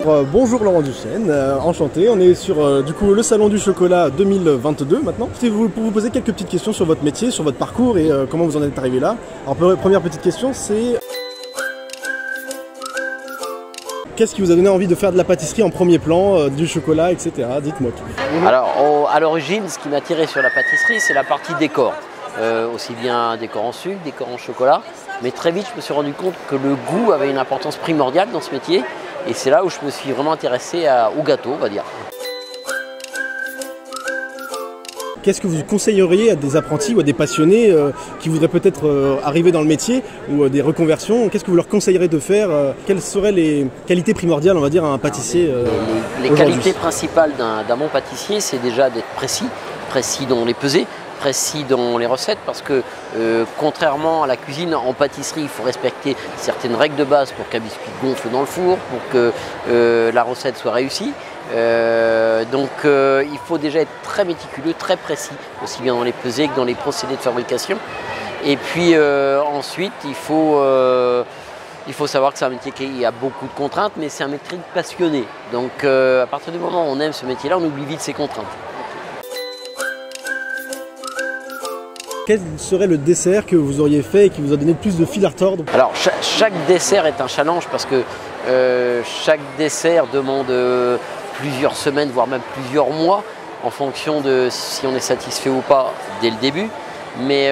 Bonjour Laurent Duchesne, enchanté, on est sur du coup le salon du chocolat 2022 maintenant. C'était pour vous poser quelques petites questions sur votre métier, sur votre parcours et comment vous en êtes arrivé là. Alors première petite question, c'est qu'est-ce qui vous a donné envie de faire de la pâtisserie en premier plan, du chocolat, etc. Dites-moi tout. Alors à l'origine, ce qui m'a attiré sur la pâtisserie, c'est la partie décor. Aussi bien décor en sucre, décor en chocolat. Mais très vite, je me suis rendu compte que le goût avait une importance primordiale dans ce métier. Et c'est là où je me suis vraiment intéressé au gâteau, on va dire. Qu'est-ce que vous conseilleriez à des apprentis ou à des passionnés qui voudraient peut-être arriver dans le métier ou des reconversions? Qu'est-ce que vous leur conseillerez de faire? Quelles seraient les qualités primordiales, on va dire, à un pâtissier Les qualités principales d'un bon pâtissier, c'est déjà d'être précis dans les pesées, précis dans les recettes, parce que contrairement à la cuisine, en pâtisserie, il faut respecter certaines règles de base pour qu'un biscuit gonfle dans le four, pour que la recette soit réussie. Donc il faut déjà être très méticuleux, très précis, aussi bien dans les pesées que dans les procédés de fabrication. Et puis ensuite, il faut savoir que c'est un métier qui a beaucoup de contraintes, mais c'est un métier passionné. Donc à partir du moment où on aime ce métier-là, on oublie vite ses contraintes. Quel serait le dessert que vous auriez fait et qui vous a donné le plus de fil à retordre? Alors chaque dessert est un challenge parce que chaque dessert demande plusieurs semaines, voire même plusieurs mois, en fonction de si on est satisfait ou pas dès le début. Mais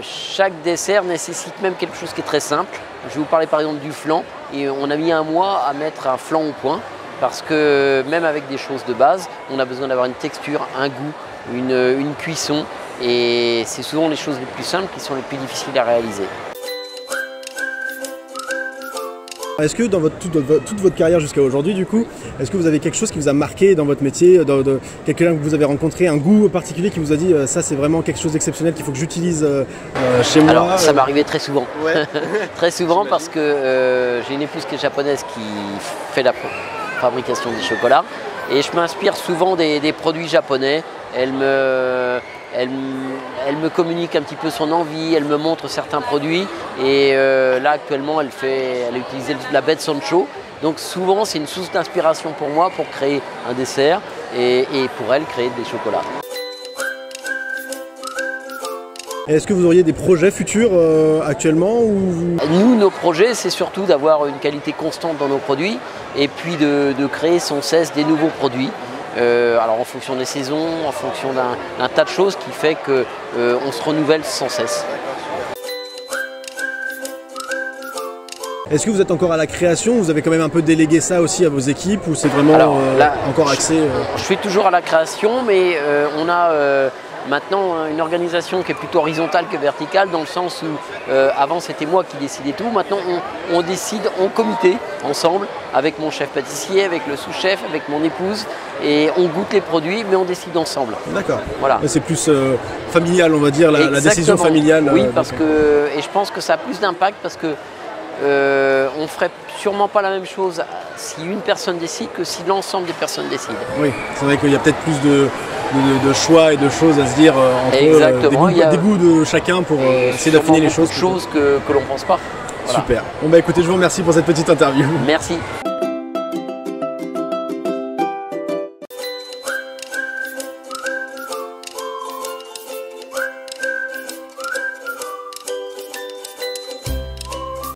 chaque dessert nécessite même quelque chose qui est très simple. Je vais vous parler par exemple du flan. Et on a mis un mois à mettre un flan au point parce que même avec des choses de base, on a besoin d'avoir une texture, un goût, une cuisson. Et c'est souvent les choses les plus simples qui sont les plus difficiles à réaliser. Est-ce que dans toute votre carrière jusqu'à aujourd'hui, du coup, est-ce que vous avez quelque chose qui vous a marqué dans votre métier, quelqu'un que vous avez rencontré, un goût particulier qui vous a dit ça c'est vraiment quelque chose d'exceptionnel qu'il faut que j'utilise chez moi? Alors ça m'arrivait très souvent. Ouais. Très souvent parce que j'ai une épouse qui est japonaise qui fait la fabrication des chocolats et je m'inspire souvent des produits japonais. Elle me communique un petit peu son envie, elle me montre certains produits et là actuellement elle a utilisé la baie de Sancho. Donc souvent c'est une source d'inspiration pour moi pour créer un dessert et pour elle créer des chocolats. Est-ce que vous auriez des projets futurs actuellement ou... Nous, nos projets, c'est surtout d'avoir une qualité constante dans nos produits et puis de créer sans cesse des nouveaux produits. Alors en fonction des saisons, en fonction d'un tas de choses qui fait qu'on se renouvelle sans cesse. Est-ce que vous êtes encore à la création? Vous avez quand même un peu délégué ça aussi à vos équipes ou c'est vraiment encore axé Je suis toujours à la création, mais on a maintenant une organisation qui est plutôt horizontale que verticale, dans le sens où avant c'était moi qui décidais tout, maintenant on décide en comité, ensemble, avec mon chef pâtissier, avec le sous-chef, avec mon épouse, et on goûte les produits, mais on décide ensemble. D'accord. Voilà. C'est plus familial, on va dire, la décision familiale. Oui, parce que, et je pense que ça a plus d'impact parce que on ne ferait sûrement pas la même chose si une personne décide que si l'ensemble des personnes décident. Oui, c'est vrai qu'il y a peut-être plus de choix et de choses à se dire entre des goûts de chacun pour essayer d'affiner les choses. Choses que l'on ne pense pas. Voilà. Super. Bon bah écoutez, je vous remercie pour cette petite interview. Merci.